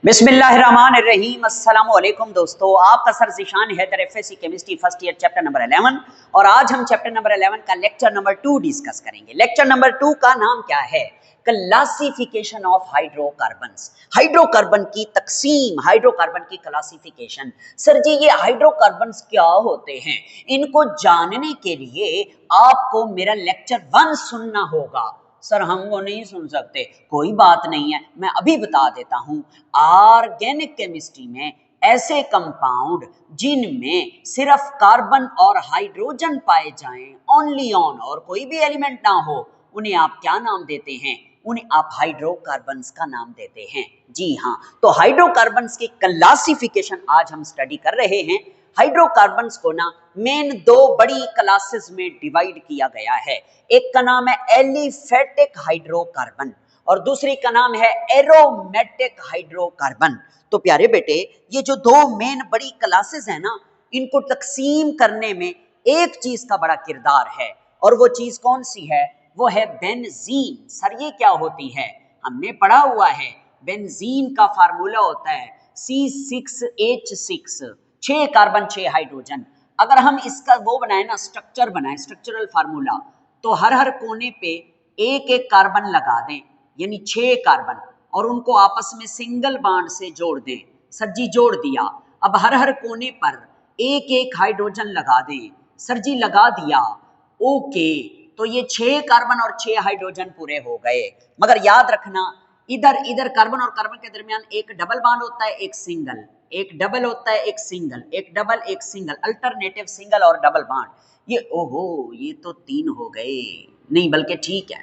बिस्मिल्लाहिर्रहमानिर्रहीम। अस्सलाम वालेकुम दोस्तों, आपका sir Zeeshan Haider FSC chemistry first year chapter number 11 और आज हम चैप्टर नंबर 11 का लेक्चर नंबर 2 डिस्कस करेंगे। लेक्चर नंबर 2 का नाम क्या है? Classification of hydrocarbons. हाइड्रोकार्बन की तकसीम, हाइड्रोकार्बन की क्लासिफिकेशन। सर जी ये हाइड्रोकार्बन्स क्या होते हैं? इनको जानने के लिए आपको मेरा लेक्चर 1 सुनना होगा। सर हम वो नहीं सुन सकते, कोई बात नहीं है, मैं अभी बता देता हूं। ऑर्गेनिक केमिस्ट्री में ऐसे कंपाउंड जिनमें सिर्फ कार्बन और हाइड्रोजन पाए जाएं, ओनली ऑन, और कोई भी एलिमेंट ना हो, उन्हें आप क्या नाम देते हैं? उन्हें आप हाइड्रोकार्बन्स का नाम देते हैं। जी हाँ, तो हाइड्रोकार्बन्स की क्लासिफिकेशन आज हम स्टडी कर रहे हैं। हाइड्रोकार्बन्स को ना मेन 2 बड़ी क्लासेस में डिवाइड किया गया है। एक का नाम है एलिफेटिक हाइड्रोकार्बन और दूसरी का नाम है एरोमेटिक हाइड्रोकार्बन। तो प्यारे बेटे, ये जो 2 मेन बड़ी क्लासेस है ना, इनको तकसीम करने में एक चीज का बड़ा किरदार है, और वो चीज कौन सी है? वो है बेंजीन। सर ये क्या होती है? हमने पढ़ा हुआ है, बेंजीन का फार्मूला होता है C6H6, 6 कार्बन 6 हाइड्रोजन। अगर हम इसका वो बनाए ना, स्ट्रक्चर बनाए, स्ट्रक्चरल फार्मूला, तो हर कोने पे एक एक कार्बन लगा दें, यानी 6 कार्बन, और उनको आपस में सिंगल बॉन्ड से जोड़ दें। सर जी जोड़ दिया। अब हर कोने पर एक एक हाइड्रोजन लगा दें। सर जी लगा दिया। ओके, तो ये 6 कार्बन और 6 हाइड्रोजन पूरे हो गए। मगर याद रखना, इधर इधर कार्बन और कार्बन के दरमियान एक डबल बॉन्ड होता है, एक सिंगल, एक डबल होता है, एक सिंगल, एक डबल, एक सिंगल, अल्टरनेटिव सिंगल और डबल बॉन्ड। ये ओहो, ये तो 3 हो गए, नहीं बल्कि ठीक है,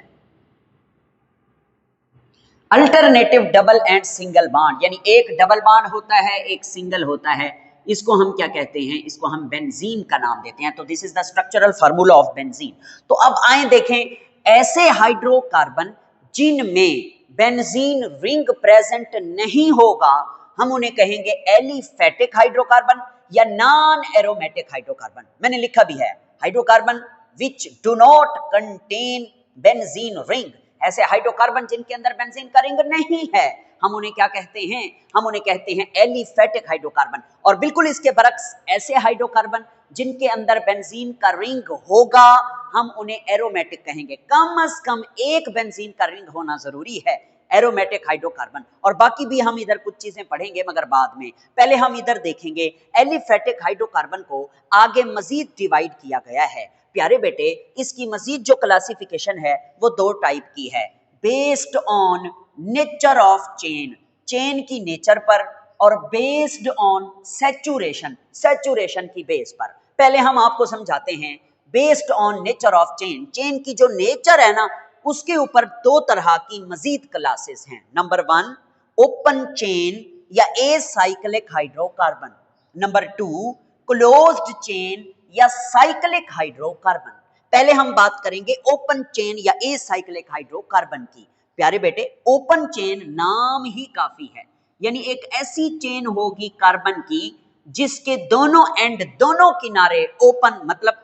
alternative double and single bond, यानी एक डबल बॉन्ड होता है, एक सिंगल होता है। इसको हम क्या कहते हैं? इसको हम बेंजीन का नाम देते हैं। तो this is the structural formula of benzene. तो अब आए देखें, ऐसे हाइड्रोकार्बन जिनमें बेंजीन रिंग प्रेजेंट नहीं होगा, हम उन्हें कहेंगे एलिफेटिक हाइड्रोकार्बन या नॉन एरोमेटिक हाइड्रोकार्बन। मैंने लिखा भी है, hydrocarbon which do not contain benzene ring. ऐसे हाइड्रोकार्बन जिनके अंदर बेंजीन का रिंग नहीं है, हम उन्हें क्या कहते हैं? हम उन्हें कहते हैं एलिफेटिक हाइड्रोकार्बन। और बिल्कुल इसके बरक्स, ऐसे हाइड्रोकार्बन जिनके अंदर बेंजीन का रिंग होगा, हम उन्हें एरोमेटिक कहेंगे। कम से कम एक बेंजीन का रिंग होना जरूरी है, एरोमेटिक हाइड्रोकार्बन। और बाकी भी हम इधर कुछ चीजें पढ़ेंगे मगर बाद में। पहले हम इधर देखेंगे, एलिफेटिक हाइड्रोकार्बन को आगे मजीद डिवाइड किया गया है। प्यारे बेटे, इसकी मजीद जो क्लासिफिकेशन है वो 2 टाइप की है, based on nature of chain, chain की नेचर पर, और बेस्ड ऑन सैचुरेशन, सैचुरेशन की बेस पर। पहले हम आपको समझाते हैं based on nature of chain. Chain की जो नेचर है ना, उसके ऊपर 2 तरह की मजीद क्लासेस हैं। नंबर 1 ओपन चेन या acyclic hydrocarbon. Number 2 closed chain या साइक्लिक हाइड्रोकार्बन। पहले हम बात करेंगे ओपन चेन या एसाइक्लिक हाइड्रोकार्बन की। प्यारे बेटे, ओपन चेन नाम ही काफी है, यानी एक ऐसी चेन होगी कार्बन की जिसके दोनों एंड, दोनों किनारे ओपन, मतलब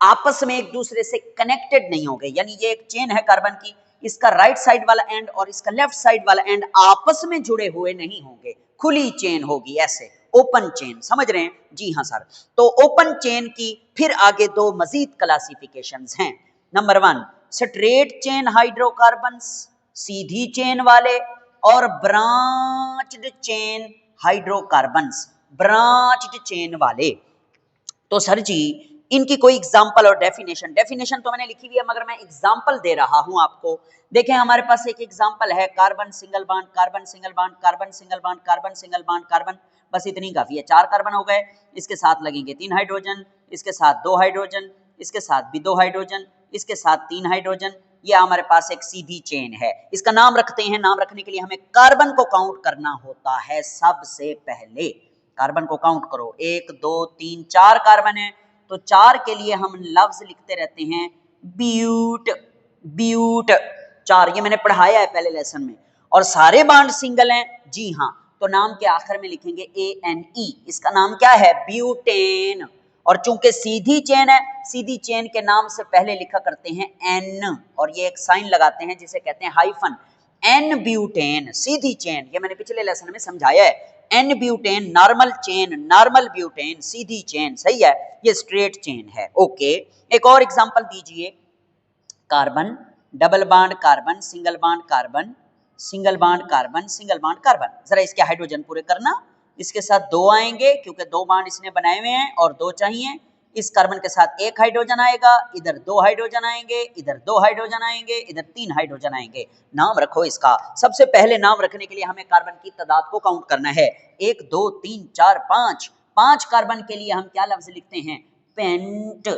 आपस में एक दूसरे से कनेक्टेड नहीं होंगे। यानी ये एक चेन है कार्बन की, इसका राइट साइड वाला एंड और इसका लेफ्ट साइड वाला एंड आपस में जुड़े हुए नहीं होंगे, खुली चेन होगी, ऐसे ओपन चेन। समझ रहे हैं? जी हाँ सर। तो ओपन चेन की फिर आगे 2 मजीद क्लासिफिकेशंस हैं। नंबर 1 स्ट्रेट चेन हाइड्रोकार्बन्स, सीधी चेन वाले, और branched chain hydrocarbons, branched chain वाले। तो सर जी इनकी कोई एग्जाम्पल और डेफिनेशन, डेफिनेशन तो मैंने लिखी हुई है मगर मैं एग्जाम्पल दे रहा हूं आपको। देखें हमारे पास एक एग्जाम्पल है, carbon single bond, carbon single bond, carbon single bond, carbon single bond, carbon, बस इतनी काफी है। 4 कार्बन हो गए, इसके साथ लगेंगे 3 हाइड्रोजन, इसके साथ 2 हाइड्रोजन, इसके साथ भी 2 हाइड्रोजन, इसके साथ 3 हाइड्रोजन। ये हमारे पास एक सीधी चेन है। इसका नाम रखते हैं, नाम रखने के लिए हमें कार्बन को काउंट करना होता है सबसे पहले। कार्बन को काउंट करो, 1 2 3 4 कार्बन है, तो 4 के लिए हम लफ्ज लिखते रहते हैं ब्यूट, ब्यूट 4। ये मैंने पढ़ाया है पहले लेसन में। और सारे बॉन्ड सिंगल हैं, जी हाँ, तो नाम के आखिर में लिखेंगे ANE। इसका नाम क्या है? ब्यूटेन। और चूंकि सीधी चेन है, सीधी चेन के नाम से पहले लिखा करते हैं N, और ये एक साइन लगाते हैं जिसे कहते हैं हाइफन। एन ब्यूटेन सीधी चेन, ये मैंने पिछले लेसन में समझाया है। N butane normal chain, normal butane सीधी चेन, सही है, ये स्ट्रेट चेन है। ओके, एक और एग्जांपल दीजिए। Carbon, double bond carbon, single bond carbon, single bond carbon, single bond carbon. जरा इसके हाइड्रोजन पूरे करना, इसके साथ 2 आएंगे क्योंकि 2 बॉन्ड इसने बनाए हुए हैं और 2 चाहिए। इस कार्बन के साथ 1 हाइड्रोजन आएगा, इधर 2 हाइड्रोजन आएंगे, इधर 2 हाइड्रोजन आएंगे, इधर 3 हाइड्रोजन आएंगे। नाम रखो इसका। सबसे पहले नाम रखने के लिए हमें कार्बन की तादाद को काउंट करना है। 1 2 3 4 5। 5 कार्बन के लिए हम क्या लफ्ज लिखते हैं? पेंट,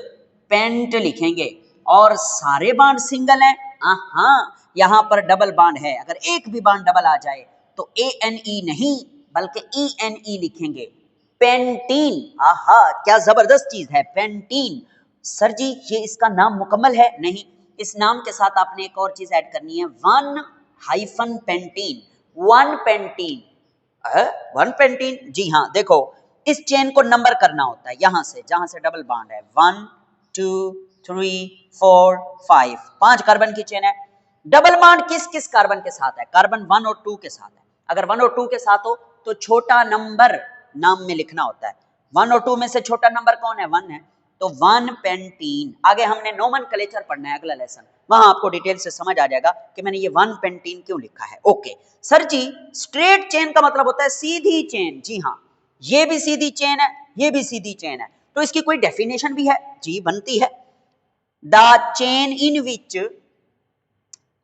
पेंट लिखेंगे। और सारे बॉन्ड सिंगल हैं। हाँ, यहां पर डबल बॉन्ड है, अगर एक भी बॉन्ड डबल आ जाए तो ANE नहीं बल्कि ENE लिखेंगे, पेंटीन। आहा, क्या जबरदस्त चीज है पेंटीन। सर जी ये इसका नाम मुकम्मल है? नहीं, इस नाम के साथ आपने एक और चीज ऐड करनी है, 1 पेंटीन। 1 पेंटीन, 1 पेंटीन, जी हाँ। देखो इस चेन को नंबर करना होता है, यहां से जहां से डबल बॉन्ड है, 1 2 3 4 5, 5 कार्बन की चेन है। डबल बॉन्ड किस किस कार्बन के साथ है? कार्बन 1 और 2 के साथ है। अगर 1 और 2 के साथ हो तो छोटा नंबर नाम में लिखना होता है। 1 और 2 में से छोटा नंबर कौन है? 1 है, तो 1 पेंटीन। आगे हमने नोमेनक्लेचर पढ़ना है, अगला लेसन, वहां आपको डिटेल से समझ आ जाएगा कि मैंने ये 1 पेंटीन क्यों लिखा है। ओके सर जी, स्ट्रेट चेन का मतलब होता है सीधी चेन। जी हाँ, ये भी सीधी चेन है, ये भी सीधी चेन है, तो इसकी कोई डेफिनेशन भी है? जी बनती है। The chain in which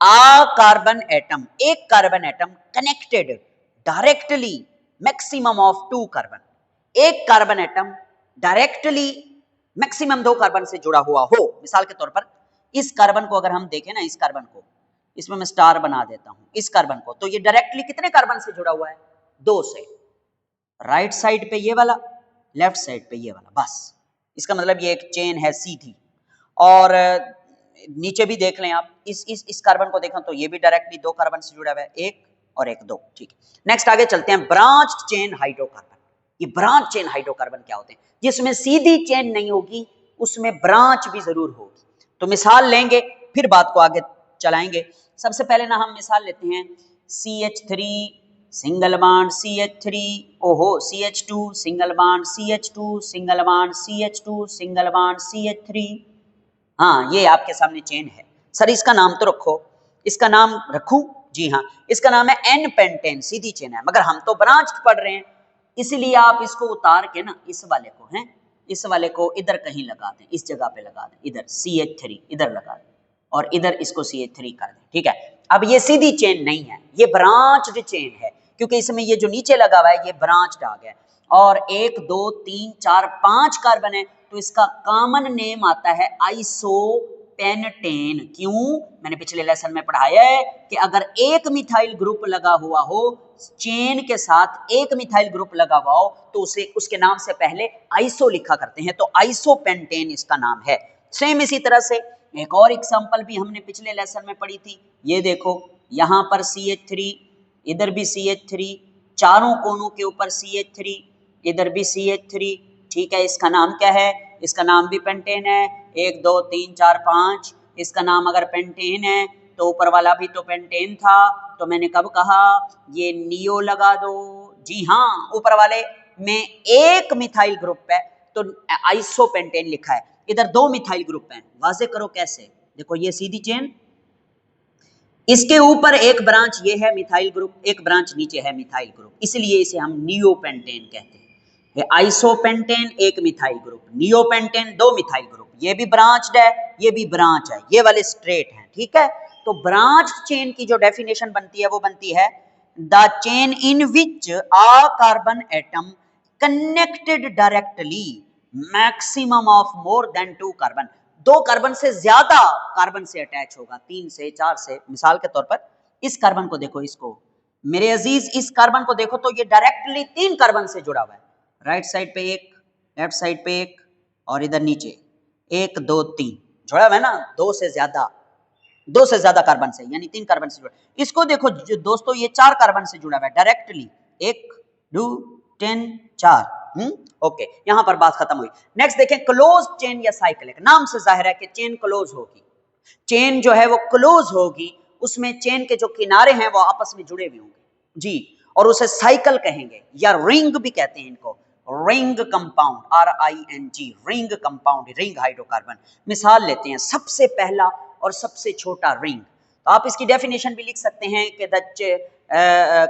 a carbon atom, एक carbon atom connected directly maximum of 2 carbon, एक carbon atom directly maximum 2 carbon से जुड़ा हुआ हो। मिसाल के तौर पर इस कार्बन को अगर हम देखें ना, इस कार्बन को, इसमें मैं स्टार बना देता हूं, इस कार्बन को, तो ये डायरेक्टली कितने कार्बन से जुड़ा हुआ है? 2 से। राइट साइड पे ये वाला, लेफ्ट साइड पे ये वाला, बस। इसका मतलब ये एक चेन है सीधी। और नीचे भी देख लें आप, इस कार्बन को देखें तो ये भी डायरेक्टली 2 कार्बन से जुड़ा हुआ है, 1 और 1 2। ठीक है, नेक्स्ट आगे चलते हैं। Branched chain hydrocarbon. ये ब्रांच चेन हाइड्रोकार्बन क्या होते हैं? जिसमें सीधी चेन नहीं होगी, उसमें ब्रांच भी जरूर होगी। तो मिसाल लेंगे, फिर बात को आगे चलाएंगे। सबसे पहले ना हम मिसाल लेते हैं CH3 सिंगल बॉन्ड CH3, ओहो CH2 single bond CH2 single bond CH2 single bond CH3। हाँ, ये आपके सामने चेन है। सर इसका नाम तो रखो, इसका नाम रखूं? जी हाँ, इसका नाम है N पेंटेन, सीधी चेन है, मगर हम तो ब्रांच्ड पढ़ रहे हैं, इसलिए आप इसको उतार के ना इस वाले को, हैं, इस वाले को इधर कहीं लगा दें, इस जगह पे लगा दें, इधर CH3 इधर लगा दें और इधर इसको CH3 कर दें। ठीक है, अब ये सीधी चेन नहीं है, ये ब्रांच्ड चेन है, क्योंकि इसमें ये जो नीचे लगा हुआ है ये ब्रांच्ड आ गया। और 1 2 3 4 5 कार्बन है, तो इसका कॉमन नेम आता है आइसोपेंटेन। क्यों? मैंने पिछले लेसन में पढ़ाया है कि अगर एक मिथाइल ग्रुप लगा हुआ हो, चेन के साथ एक मिथाइल ग्रुप लगा हुआ हो, तो उसे उसके नाम से पहले आइसो लिखा करते हैं, तो आइसोपेंटेन इसका नाम है। सेम इसी तरह से एक और एग्जांपल भी हमने पिछले लेसन में पढ़ी थी। ये देखो, यहां पर CH3, इधर भी CH3, चारों कोनों के ऊपर CH3, इधर भी CH3। ठीक है, इसका नाम क्या है? इसका नाम भी पेंटेन है। 1 2 3 4 5, इसका नाम अगर पेंटेन है तो ऊपर वाला भी तो पेंटेन था, तो मैंने कब कहा ये नियो लगा दो। जी हाँ, ऊपर वाले में एक मिथाइल ग्रुप है तो आइसोपेंटेन लिखा है, इधर 2 मिथाइल ग्रुप हैं। वाजे करो कैसे? देखो ये सीधी चेन, इसके ऊपर एक ब्रांच ये है मिथाइल ग्रुप, एक ब्रांच नीचे है मिथाइल ग्रुप, इसलिए इसे हम नियोपेंटेन कहते हैं। आइसोपेंटेन एक methyl group, neopentane 2 methyl group, ये भी ब्रांच्ड है, ये भी ब्रांच है, ये वाले स्ट्रेट हैं। ठीक है, तो ब्रांच्ड चेन की जो डेफिनेशन बनती है वो बनती है the chain in which a carbon atom connected directly maximum of more than 2 carbon. 2 carbon से ज्यादा कार्बन से अटैच होगा, 3 से 4 से। मिसाल के तौर पर इस कार्बन को देखो, इसको मेरे अजीज, इस कार्बन को देखो तो ये डायरेक्टली 3 कार्बन से जुड़ा हुआ है। राइट साइड पे 1, लेफ्ट साइड पे 1 और इधर नीचे 1 2 3 जुड़ा हुआ है ना, 2 से ज्यादा कार्बन से, यानी 3 कार्बन से जुड़ा। इसको देखो दोस्तों, ये 4 कार्बन से जुड़ा हुआ है डायरेक्टली, 1 2 3 4। ओके, यहां पर बात खत्म हुई। नेक्स्ट देखें, क्लोज चेन या साइक्लिक। नाम से जाहिर है कि चेन क्लोज होगी, चेन जो है वो क्लोज होगी, उसमें चेन के जो किनारे हैं वो आपस में जुड़े हुए होंगे जी, और उसे साइकिल कहेंगे या रिंग भी कहते हैं इनको, ring compound, RING, ring compound, ring hydrocarbon. मिसाल लेते हैं, सबसे पहला और सबसे छोटा रिंग, तो आप इसकी डेफिनेशन भी लिख सकते हैं कि the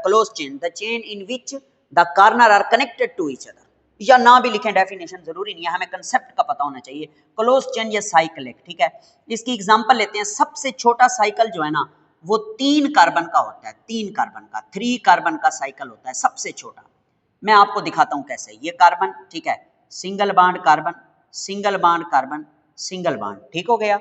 close chain, the chain in which the corner are connected to each other, या ना भी लिखें, डेफिनेशन जरूरी नहीं है, हमें कंसेप्ट का पता होना चाहिए। क्लोज चेन या साइकिल, ठीक है। इसकी एग्जांपल लेते हैं, सबसे छोटा साइकिल जो है ना वो 3 कार्बन का होता है, 3 कार्बन का, 3 कार्बन का साइकिल होता है सबसे छोटा। मैं आपको दिखाता हूं कैसे। ये कार्बन, ठीक है, single bond carbon, single bond carbon, single bond, ठीक हो गया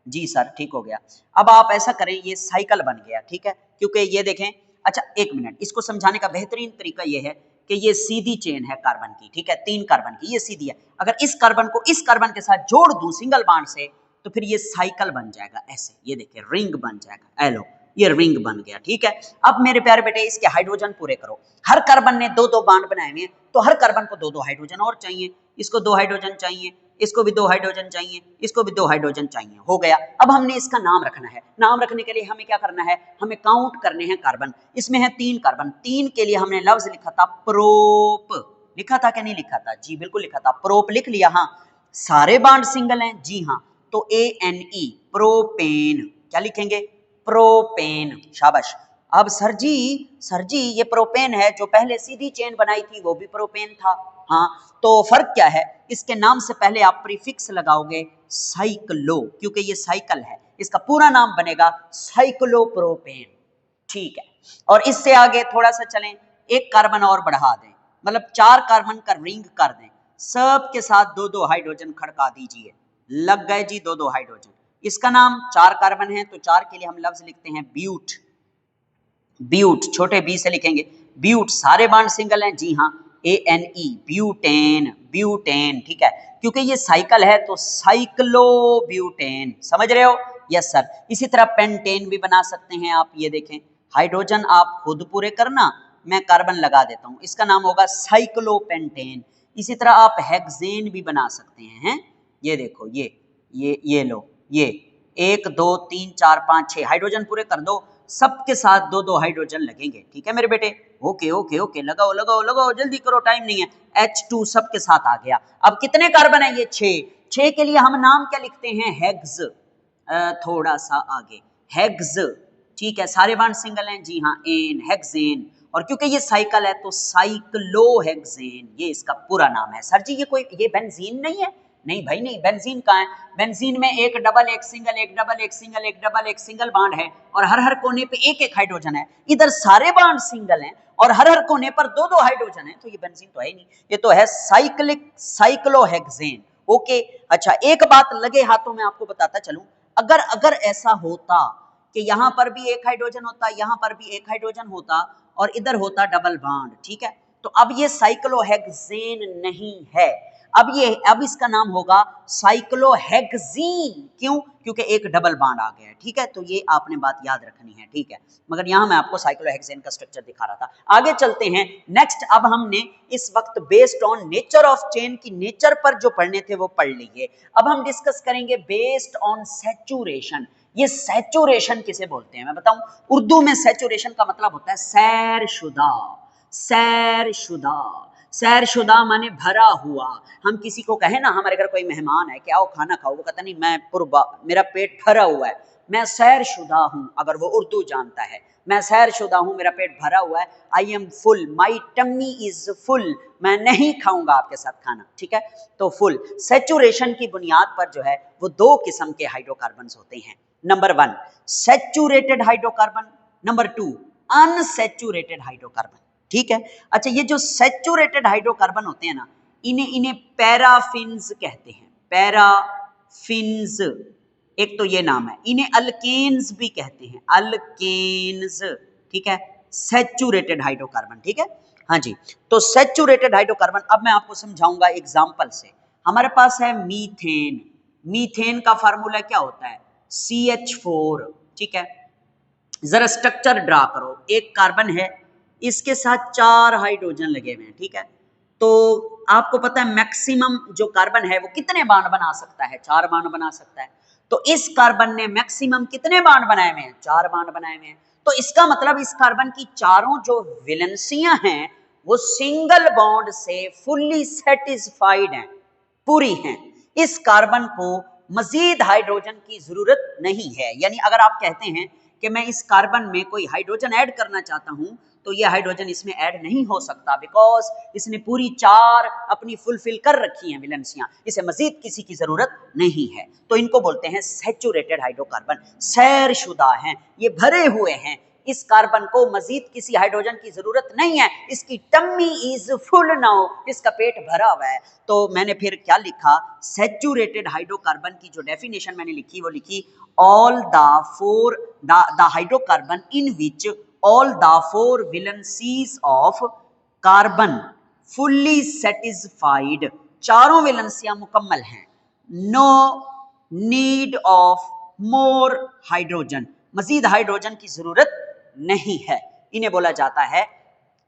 जी सर, ठीक हो गया। अब आप ऐसा करें, ये साइकिल बन गया, ठीक है, क्योंकि ये देखें, अच्छा एक मिनट, इसको समझाने का बेहतरीन तरीका ये है कि ये सीधी चेन है कार्बन की, ठीक है, 3 कार्बन की, ये सीधी है। अगर इस कार्बन को इस कार्बन के साथ जोड़ दूं सिंगल बॉन्ड से, तो फिर ये साइकिल बन जाएगा ऐसे, ये देखिए रिंग बन जाएगा, एलो, ये रिंग बन गया, ठीक है। अब मेरे प्यारे बेटे इसके हाइड्रोजन पूरे करो। हर कार्बन ने 2-2 बॉन्ड बनाए हुए हैं, तो हर कार्बन को 2-2 हाइड्रोजन और चाहिए, इसको 2 हाइड्रोजन चाहिए, इसको भी 2 हाइड्रोजन चाहिए, इसको भी 2 हाइड्रोजन चाहिए, हो गया। अब हमने इसका नाम रखना है, नाम रखने के लिए हमें क्या करना है, हमें काउंट करने हैं कार्बन। इसमें है 3 कार्बन, 3 के लिए हमने लफ्ज लिखा था प्रोप, लिखा था कि नहीं लिखा था जी, बिल्कुल लिखा था, प्रोप लिख लिया। हाँ, सारे बॉन्ड सिंगल हैं जी हाँ, तो ANE, प्रोपेन, क्या लिखेंगे, प्रोपेन, शाबाश। अब सर जी ये प्रोपेन है, जो पहले सीधी चेन बनाई थी वो भी प्रोपेन था। हाँ, तो फर्क क्या है, इसके नाम से पहले आप प्रीफिक्स लगाओगे साइक्लो, क्योंकि ये साइकिल है, इसका पूरा नाम बनेगा साइक्लोप्रोपेन, ठीक है। और इससे आगे थोड़ा सा चलें, एक कार्बन और बढ़ा दें, मतलब 4 कार्बन का रिंग कर दें, सब के साथ 2-2 हाइड्रोजन खड़का दीजिए, लग गए जी 2-2 हाइड्रोजन। इसका नाम, 4 कार्बन है तो 4 के लिए हम लफ्ज लिखते हैं ब्यूट, ब्यूट, छोटे बी से लिखेंगे ब्यूट। सारे बॉन्ड सिंगल हैं जी हाँ, ANE, ब्यूटेन, ब्यूटेन, ठीक है, क्योंकि ये साइकिल है तो साइक्लोब्यूटेन, समझ रहे हो, यस सर। इसी तरह पेंटेन भी बना सकते हैं आप, ये देखें, हाइड्रोजन आप खुद पूरे करना, मैं कार्बन लगा देता हूं, इसका नाम होगा साइक्लोपेंटेन। इसी तरह आप हेक्सेन भी बना सकते हैं, ये देखो, ये लो, ये 1 2 3 4 5 6 हाइड्रोजन पूरे कर दो, सबके साथ 2-2 हाइड्रोजन लगेंगे, ठीक है मेरे बेटे, ओके ओके ओके, लगाओ लगाओ लगाओ, जल्दी करो, टाइम नहीं है। H2 सबके साथ आ गया। अब कितने कार्बन है, ये 6 के लिए हम नाम क्या लिखते हैं, हेक्स, थोड़ा सा आगे, हेक्स, ठीक है, सारे बॉन्ड सिंगल हैं जी हाँ, एन, हेक्सेन, और क्योंकि ये साइकिल है तो साइक्लोहेक्सेन, ये इसका पूरा नाम है। सर जी ये बेंजीन नहीं है, नहीं भाई नहीं, बेंजीन कहाँ है, बेंजीन में एक डबल एक सिंगल, एक डबल एक सिंगल, एक डबल एक सिंगल बॉन्ड है, और हर हर कोने पे एक एक हाइड्रोजन है। इधर सारे बॉन्ड सिंगल हैं और हर हर कोने पर 2-2 हाइड्रोजन है, तो ये बेंजीन तो है ही नहीं, ये तो है साइक्लिक साइक्लोहेक्सेन, ओके। अच्छा, एक बात लगे हाथों में आपको बताता चलूं, अगर ऐसा होता कि यहां पर भी एक हाइड्रोजन होता, यहां पर भी एक हाइड्रोजन होता, और इधर होता डबल बॉन्ड, ठीक है, तो अब ये साइक्लोहेक्सेन नहीं है, अब इसका नाम होगा साइक्लोहेक्सीन, क्यों, क्योंकि एक डबल बॉन्ड आ गया है, ठीक है, तो ये आपने बात याद रखनी है, ठीक है, मगर यहां मैं आपको साइक्लोहेक्सेन का स्ट्रक्चर दिखा रहा था। आगे चलते हैं, नेक्स्ट, अब हमने इस वक्त based on nature of chain की नेचर पर जो पढ़ने थे वो पढ़ लिए, अब हम डिस्कस करेंगे बेस्ड ऑन सैचुरेशन। ये सैचुरेशन किसे बोलते हैं मैं बताऊं, उर्दू में सैचुरेशन का मतलब होता है सैरशुदा, सैरशुदा, सैरशुदा माने भरा हुआ। हम किसी को कहें ना, हमारे घर कोई मेहमान है, क्या आओ खाना खाओ, वो कहता नहीं मैं मेरा पेट भरा हुआ है, मैं सैरशुदा हूं, अगर वो उर्दू जानता है, मैं सैरशुदा हूं, मेरा पेट भरा हुआ है, I am full, my tummy is full, मैं नहीं खाऊंगा आपके साथ खाना, ठीक है, तो फुल। सैचुरेशन की बुनियाद पर जो है वो 2 किस्म के हाइड्रोकार्बन होते हैं, number 1 saturated hydrocarbon, number 2 unsaturated hydrocarbon, ठीक है। अच्छा, ये जो सैचुरेटेड हाइड्रोकार्बन होते हैं ना, इन्हें पैराफिन्स कहते हैं, पैराफिन्स, एक तो ये नाम है, इन्हें अल्केन्स भी कहते हैं, अल्केन्स, ठीक है, सैचुरेटेड हाइड्रोकार्बन, ठीक है, हाँ जी। तो सैचुरेटेड हाइड्रोकार्बन, अब मैं आपको समझाऊंगा एग्जांपल से। हमारे पास है मीथेन, मीथेन का फार्मूला क्या होता है, CH4, ठीक है, जरा स्ट्रक्चर ड्रा करो, एक कार्बन है, इसके साथ 4 हाइड्रोजन लगे हुए हैं, ठीक है, तो आपको पता है मैक्सिमम जो कार्बन है वो कितने बॉन्ड बना सकता है, 4 बॉन्ड बना सकता है, तो इस कार्बन ने मैक्सिमम कितने बॉन्ड बनाए हुए हैं? 4 बॉन्ड बनाए हुए हैं। तो इसका मतलब इस कार्बन की चारों जो वैलेंसियां हैं वो सिंगल बॉन्ड से फुल्ली सेटिस्फाइड हैं, पूरी हैं। इस कार्बन को मजीद हाइड्रोजन की जरूरत नहीं है। यानी अगर आप कहते हैं कि मैं इस कार्बन में कोई हाइड्रोजन ऐड करना चाहता हूं तो ये हाइड्रोजन इसमें ऐड नहीं हो सकता, बिकॉज इसने पूरी 4 अपनी फुलफिल कर रखी हैं वैलेंसियां, इसे मजीद किसी की जरूरत नहीं है। तो इनको बोलते हैं सैचुरेटेड हाइड्रोकार्बन, सैरशुदा हैं, ये भरे हुए हैं। इस कार्बन को मजीद किसी हाइड्रोजन की जरूरत नहीं है, इसकी टम्मी इज फुल नाउ, इसका पेट भरा हुआ है। तो मैंने फिर क्या लिखा, सैचुरेटेड हाइड्रोकार्बन की जो डेफिनेशन मैंने लिखी वो लिखी, all the hydrocarbon in which all the 4 valencies of carbon fully satisfied, चारों वैलेंसियां मुकम्मल हैं, no need of more hydrogen, मजीद हाइड्रोजन की जरूरत नहीं है। इन्हें बोला जाता है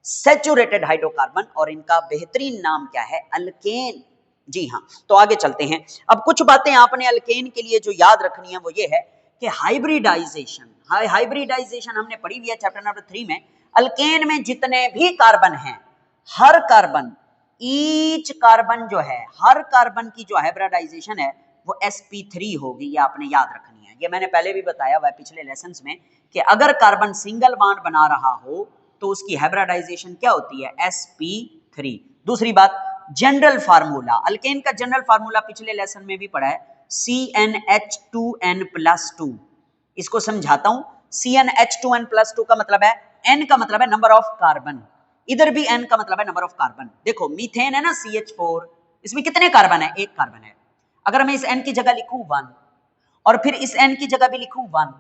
सैचुरेटेड हाइड्रोकार्बन और इनका बेहतरीन नाम क्या है? अल्केन। जी हाँ, तो आगे चलते हैं। अब कुछ बातें आपने अल्केन के लिए जो याद रखनी है वो ये है कि हाइब्रिडाइजेशन हमने पढ़ी हुई है चैप्टर नंबर 3 में। अल्केन में जितने भी कार्बन हैं, हर कार्बन, ईच कार्बन जो है, हर कार्बन की जो हाइब्रिडाइजेशन है वो sp3 होगी, ये आपने याद रखनी है। ये मैंने पहले भी बताया हुआ है पिछले लेसन्स में कि अगर कार्बन सिंगल बॉन्ड बना रहा हो तो उसकी हाइब्रिडाइजेशन क्या होती है? sp3। दूसरी बात, जनरल फार्मूला, अल्केन का जनरल फार्मूला पिछले लेसन में भी पढ़ा है, CnH2n+2। इसको समझाता हूं। CnH2n+2 का मतलब है, n का मतलब है नंबर ऑफ कार्बन, इधर भी n का मतलब है नंबर ऑफ कार्बन। देखो मीथेन है ना CH4, इसमें कितने कार्बन है? 1 कार्बन है। अगर मैं इस n की जगह लिखूं 1 और फिर इस n की जगह भी लिखूं 1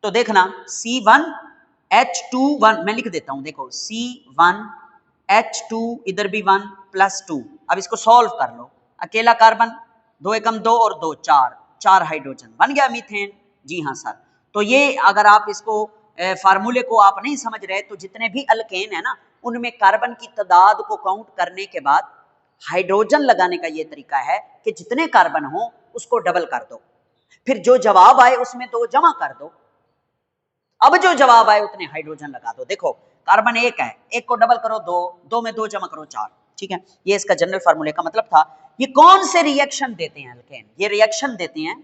तो देखना C1H21 मैं लिख देता हूं, देखो C1H2 इधर भी 1 +2। अब इसको सॉल्व कर लो, अकेला कार्बन, 2 एकम 2 और 2 4 हाइड्रोजन बन गया मीथेन। जी हाँ सर। तो ये अगर आप इसको फार्मूले को आप नहीं समझ रहे तो जितने भी अल्केन है ना उनमें कार्बन की तादाद को काउंट करने के बाद हाइड्रोजन लगाने का ये तरीका है कि जितने कार्बन हो उसको डबल कर दो, फिर जो जवाब आए उसमें 2 जमा कर दो, अब जो जवाब आए उतने हाइड्रोजन लगा दो। देखो कार्बन 1 है, 1 को डबल करो 2, 2 में 2 जमा करो 4। ठीक है, ये इसका जनरल फार्मूले का मतलब था। ये कौन से रिएक्शन देते हैं अल्केन? ये रिएक्शन देते हैं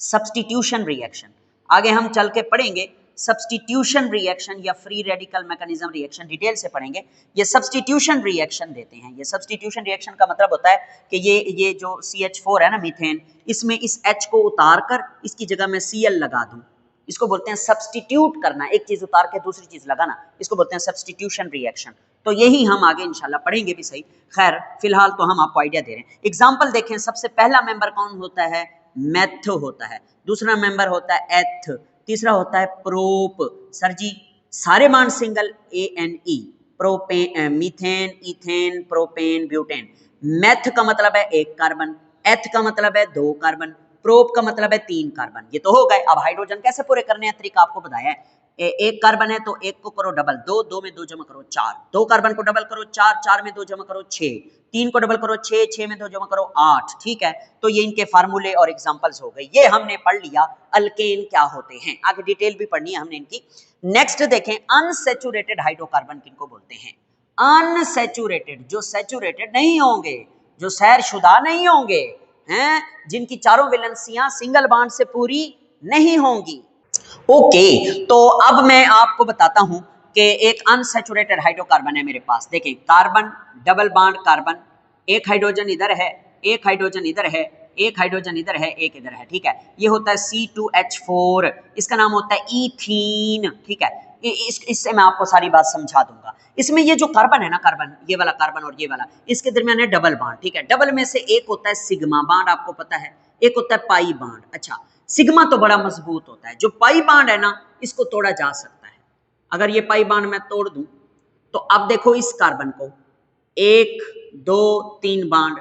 सब्स्टिट्यूशन रिएक्शन। आगे हम चल के पढ़ेंगे सब्स्टिट्यूशन रिएक्शन या free radical mechanism reaction, detail से पढ़ेंगे। ये सब्स्टिट्यूशन रिएक्शन देते हैं। ये सब्स्टिट्यूशन रिएक्शन का मतलब होता है कि ये जो CH4 है ना मीथेन, इसमें इस H को उतार कर इसकी जगह में Cl लगा दूं, इसको बोलते हैं सब्स्टिट्यूट करना, एक चीज उतार के दूसरी चीज लगाना, इसको बोलते हैं सब्स्टिट्यूशन रिएक्शन। तो यही हम आगे इंशाल्लाह पढ़ेंगे भी सही। खैर फिलहाल तो हम आपको आइडिया दे रहे हैं। एग्जांपल देखें, सबसे पहला मेंबर कौन होता है? मेथ होता है, दूसरा मेंबर होता है एथ, तीसरा होता है प्रोप। सर जी सारे मान single ANE, propane, methane, ethane, propane, butane. Meth का मतलब है 1 कार्बन, एथ का मतलब है 2 कार्बन, प्रोप का मतलब है 3 कार्बन। ये तो हो गए। अब हाइड्रोजन कैसे पूरे करने हैं तरीका आपको बताया है। 1 कार्बन है तो 1 को करो डबल, 2, 2 में 2 जमा करो 4, 2 कार्बन को डबल करो 4, 4 में 2 जमा करो 6, 3 को डबल करो 6, 6 में 2 जमा करो 8। ठीक है, तो ये इनके फार्मूले और एग्जांपल्स हो गए। ये हमने पढ़ लिया अल्केन क्या होते हैं। आगे डिटेल भी पढ़नी है हमने इनकी। नेक्स्ट देखें, अनसैचुरेटेड हाइड्रोकार्बन किनको बोलते हैं? अनसैचुरेटेड, जो सैचुरेटेड नहीं होंगे, जो सैरशुदा नहीं होंगे, हैं, जिनकी चारों वैलेंसियां सिंगल बॉन्ड से पूरी नहीं होंगी। ओके, तो अब मैं आपको बताता हूं कि एक अनसैचुरेटेड हाइड्रोकार्बन है मेरे पास। देखें कार्बन, डबल बॉन्ड कार्बन, एक हाइड्रोजन इधर है, एक हाइड्रोजन इधर है, एक हाइड्रोजन इधर है, एक इधर है। ठीक है, ये होता है C2H4, इसका नाम होता है ईथीन। ठीक है, इससे मैं आपको सारी बात समझा दूंगा। इसमें ये जो कार्बन है ना, कार्बन, ये वाला कार्बन और ये वाला, इसके दरमियान है डबल बॉन्ड। ठीक है, डबल में से एक होता है सिग्मा बॉन्ड, आपको पता है, एक होता है पाई बॉन्ड। अच्छा, सिग्मा तो बड़ा मजबूत होता है, जो पाई बॉन्ड है ना इसको तोड़ा जा सकता है। अगर ये पाई बॉन्ड मैं तोड़ दूं तो अब देखो इस कार्बन को 1 2 3 बॉन्ड,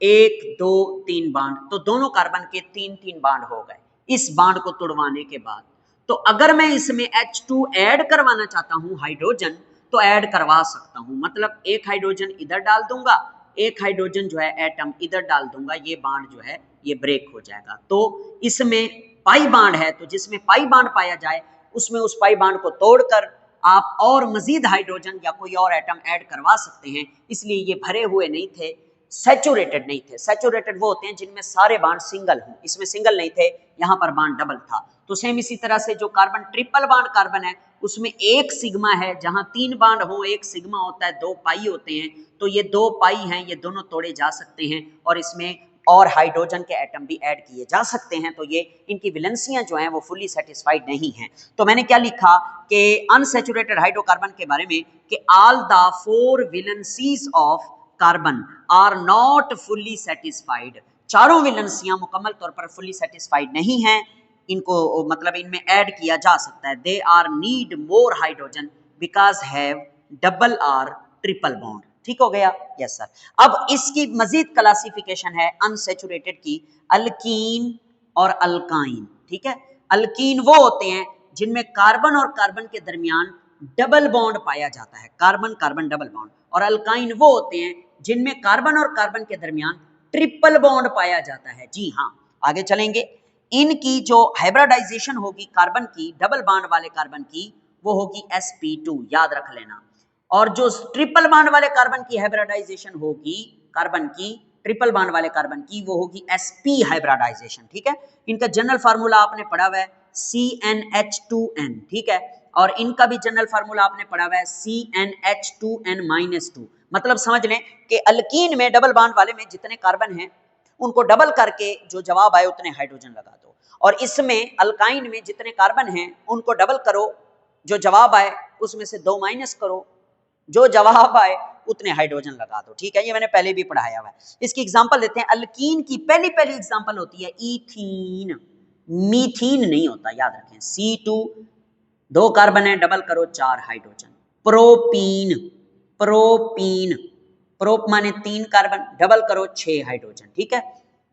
1 2 3 बॉन्ड, तो दोनों कार्बन के 3 बॉन्ड हो गए इस बॉन्ड को तोड़वाने के बाद। तो अगर मैं इसमें H2 ऐड करवाना चाहता हूं हाइड्रोजन, तो ऐड करवा सकता हूं। मतलब एक हाइड्रोजन इधर डाल दूंगा एक हाइड्रोजन जो है एटम इधर डाल दूंगा, ये बांड जो है ये ब्रेक हो जाएगा। तो इसमें पाई बांड है, तो जिसमें पाई बांड पाया जाए उसमें उस पाई बांड को तोड़कर आप और मजीद हाइड्रोजन या कोई और एटम ऐड करवा सकते हैं। इसलिए ये भरे हुए नहीं थे, सैचुरेटेड नहीं थे। सैचुरेटेड वो होते हैं जिनमें सारे बांड सिंगल हों, इसमें सिंगल नहीं थे, यहाँ पर बांड डबल था। तो सेम इसी तरह से जो कार्बन ट्रिपल बांड कार्बन है उसमें एक सिग्मा है, जहां 3 बांड हो एक सिग्मा होता है, 2 पाई होते हैं। तो ये 2 पाई हैं, ये दोनों तोड़े जा सकते हैं और इसमें और हाइड्रोजन के एटम भी ऐड किए जा सकते हैं। तो ये इनकी वैलेंसियां जो हैं वो फुली सेटिस्फाइड नहीं हैं। तो मैंने क्या लिखा कि अनसैचुरेटेड हाइड्रोकार्बन के बारे में कि all the 4 valencies of carbon are not fully satisfied. चारों वैलेंसियां मुकम्मल तौर पर फुली सेटिस्फाइड नहीं हैं, इनको मतलब इनमें ऐड किया जा सकता है। They are need more hydrogen because have double or triple bond. ठीक हो गया? Yes sir. अब इसकी मजीद क्लासिफिकेशन है अनसैचुरेटेड की, अल्कीन और अल्काइन। ठीक है, अल्कीन वो होते हैं जिनमें कार्बन और कार्बन के दरमियान डबल बॉन्ड पाया जाता है, कार्बन कार्बन डबल बॉन्ड। और अल्काइन वो होते हैं जिनमें कार्बन और कार्बन के दरमियान ट्रिपल बॉन्ड पाया जाता है। जी हाँ, आगे चलेंगे। इनकी जो हाइब्रिडाइजेशन होगी कार्बन की, डबल बॉन्ड वाले कार्बन की, वो होगी sp2, याद रख लेना। और जो ट्रिपल बॉन्ड वाले कार्बन की हाइब्रिडाइजेशन होगी, कार्बन की ट्रिपल बॉन्ड वाले कार्बन की, वो होगी sp हाइब्रिडाइजेशन। ठीक है, इनका जनरल फार्मूला आपने पढ़ा हुआ है CnH2n। ठीक है, और इनका भी जनरल फार्मूला आपने पढ़ा हुआ है CnH2n-2। मतलब समझ लें कि अल्कीन में डबल बॉन्ड वाले में जितने कार्बन हैं उनको डबल करके जो जवाब आए उतने हाइड्रोजन लगा दो, और इसमें अल्काइन में जितने कार्बन हैं उनको डबल करो, जो जवाब आए उसमें से 2 माइनस करो, जो जवाब आए उतने हाइड्रोजन लगा दो। ठीक है, ये मैंने पहले भी पढ़ाया हुआ है। इसकी एग्जांपल देते हैं। अल्कीन की पहली एग्जांपल होती है ईथीन, मीथीन नहीं होता, याद रखें। C2 2 कार्बन है, डबल करो 4 हाइड्रोजन। प्रोपीन, प्रोपीन, प्रोप माने 3 कार्बन, डबल करो 6 हाइड्रोजन। ठीक है,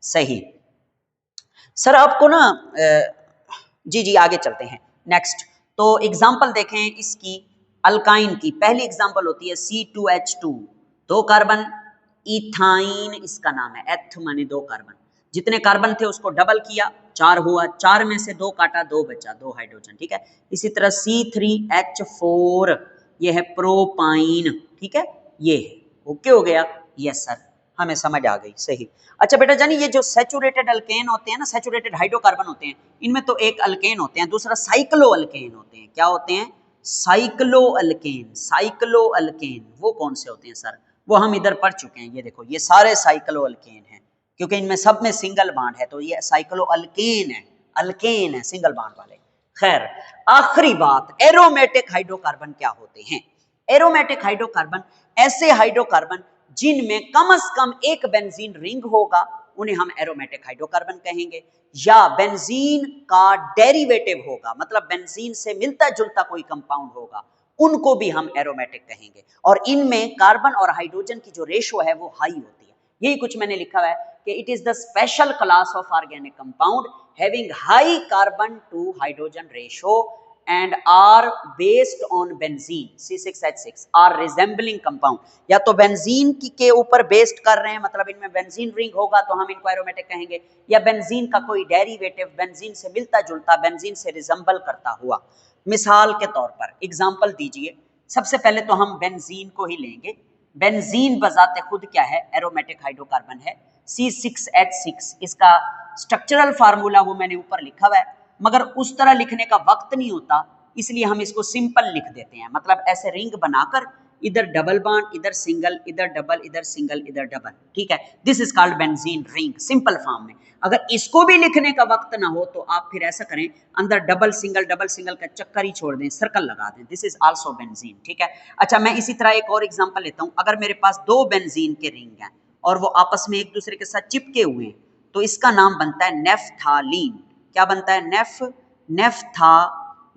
सही। सर आपको ना जी आगे चलते हैं नेक्स्ट। तो एग्जांपल देखें इसकी अल्काइन की। पहली एग्जांपल होती है C2H2, 2 कार्बन, इथाइन इसका नाम है, एथ माने 2 कार्बन। जितने कार्बन थे उसको डबल किया, 4 हुआ, 4 में से 2 काटा, 2 बचा, 2 हाइड्रोजन। ठीक है, इसी तरह C3H4, ये है प्रोपाइन। ठीक है, ये है। ओके हो गया? यस सर, हमें समझ आ गई, सही। अच्छा बेटा जानी, ये जो सैचुरेटेड अल्केन होते हैं ना, सैचुरेटेड हाइड्रोकार्बन होते हैं, इनमें तो एक अल्केन होते हैं, दूसरा साइक्लो अल्केन होते हैं। क्या होते हैं? Cyclo alkane. साइक्लो अल्केन वो कौन से होते हैं सर? वो हम इधर पढ़ चुके हैं। ये देखो, ये सारे साइक्लो अल्केन हैं क्योंकि इनमें सब में सिंगल बॉन्ड है, तो ये साइक्लो अल्केन है, अल्केन है सिंगल बॉन्ड वाले। खैर, आखिरी बात, एरोमेटिक हाइड्रोकार्बन क्या होते हैं? एरोमेटिक हाइड्रोकार्बन ऐसे हाइड्रोकार्बन जिनमें कम से कम एक बेंजीन रिंग होगा, उन्हें हम एरोमेटिक हाइड्रोकार्बन कहेंगे। या बेंजीन का डेरिवेटिव होगा, मतलब बेंजीन से मिलता जुलता कोई कंपाउंड होगा, उनको भी हम एरोमेटिक कहेंगे। और इनमें कार्बन और हाइड्रोजन की जो रेशो है वो हाई होती है। यही कुछ मैंने लिखा है कि it is the special class of organic compound having high carbon to hydrogen ratio and are based on benzene C6H6 are resembling compound। या तो बेंजीन के ऊपर बेस्ड कर रहे हैं, मतलब इनमें बेंजीन रिंग होगा तो हम इनको एरोमेटिक कहेंगे, या बेंजीन का कोई डेरिवेटिव बेंजीन से मिलता जुलता, बेंजीन से रिजेंबल करता हुआ। मिसाल के तौर पर एग्जांपल दीजिए। सबसे पहले तो हम बेंजीन को ही लेंगे। बेंजीन बजाते खुद क्या है? एरोमेटिक हाइड्रोकार्बन है, C6H6। इसका स्ट्रक्चरल फार्मूला वो मैंने ऊपर लिखा हुआ है, मगर उस तरह लिखने का वक्त नहीं होता, इसलिए हम इसको सिंपल लिख देते हैं। मतलब ऐसे रिंग बनाकर इधर डबल बॉन्ड, इधर सिंगल, इधर डबल, इधर सिंगल, इधर डबल। ठीक है, this is called benzene ring, simple form में। अगर इसको भी लिखने का वक्त ना हो तो आप फिर ऐसा करें, अंदर डबल सिंगल का चक्कर ही छोड़ दें, सर्कल लगा दें, दिस इज आल्सो बेंजीन। ठीक है, अच्छा मैं इसी तरह एक और एग्जांपल लेता हूं। अगर मेरे पास 2 बेंजीन के रिंग हैं और वो आपस में एक दूसरे के साथ चिपके हुए हैं, तो इसका नाम बनता है नेफ्थालीन। क्या बनता है?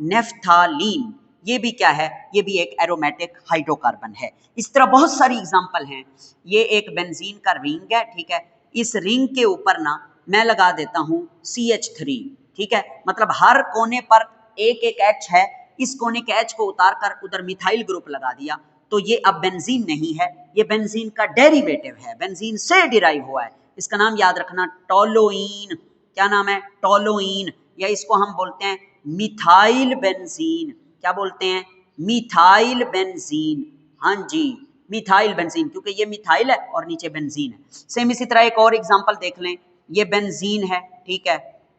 नेफ्थालीन। ये भी क्या है? ये भी एक एरोमेटिक हाइड्रोकार्बन है। इस तरह बहुत सारी एग्जांपल हैं। ये एक बेंजीन का रिंग है, ठीक है, इस रिंग के ऊपर ना मैं लगा देता हूं CH3। ठीक है, मतलब हर कोने पर एक एक H है, इस कोने के H को उतार कर उधर मिथाइल ग्रुप लगा दिया, तो ये अब बेंजीन नहीं है, ये बेंजीन का डेरिवेटिव है, बेंजीन से डिराइव हुआ है। इसका नाम याद रखना टोलुइन। क्या नाम है? टोलुइन, या इसको हम बोलते हैं मिथाइल बेंजीन। क्या बोलते हैं? Methyl benzene. हाँ जी, मिथाइल बेंजीन, क्योंकि ये मिथाइल है और नीचे बेंजीन है। सेम इसी तरह एक और एग्जांपल देख लें, ये बेंजीन है, ठीक है,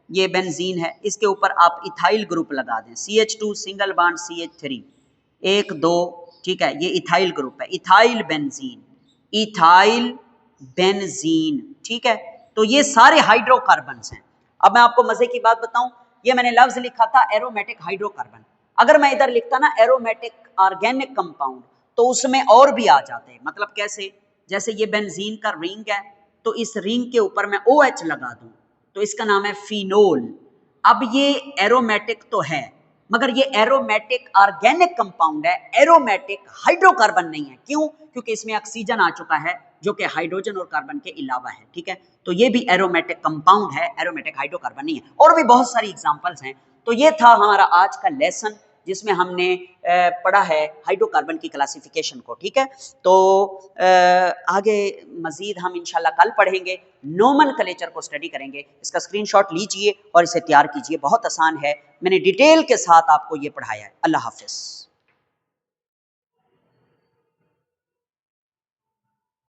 ये बेंजीन है, इसके ऊपर आप इथाइल ग्रुप लगा दें, CH2 सिंगल बॉन्ड CH3, 1 2, ठीक है, ये इथाइल ग्रुप है, इथाइल बेंजीन, इथाइल बेंजीन, ठीक है। तो ये सारे हाइड्रोकार्बन्स हैं। अब मैं आपको मजे की बात बताऊं, ये मैंने लफ्ज लिखा था एरोमेटिक हाइड्रोकार्बन, अगर मैं इधर लिखता ना एरोमेटिक ऑर्गेनिक कंपाउंड तो उसमें और भी आ जाते हैं। मतलब कैसे? जैसे ये बेंजीन का रिंग है, तो इस रिंग के ऊपर मैं OH लगा दूं तो इसका नाम है फिनोल। अब ये एरोमेटिक तो है, मगर ये एरोमेटिक ऑर्गेनिक कंपाउंड है, एरोमेटिक हाइड्रोकार्बन नहीं है। क्यों? क्योंकि इसमें ऑक्सीजन आ चुका है जो कि हाइड्रोजन और कार्बन के अलावा है, ठीक है। तो ये भी एरोमेटिक कंपाउंड है, एरोमेटिक हाइड्रोकार्बन नहीं है। और भी बहुत सारी एग्जांपल्स हैं। तो ये था हमारा आज का लेसन जिसमें हमने पढ़ा है हाइड्रोकार्बन की क्लासिफिकेशन को, ठीक है। तो आगे मजीद हम इंशाल्लाह कल पढ़ेंगे, नोमेनक्लेचर को स्टडी करेंगे। इसका स्क्रीनशॉट लीजिए और इसे तैयार कीजिए, बहुत आसान है, मैंने डिटेल के साथ आपको ये पढ़ाया है। अल्लाह हाफिज़।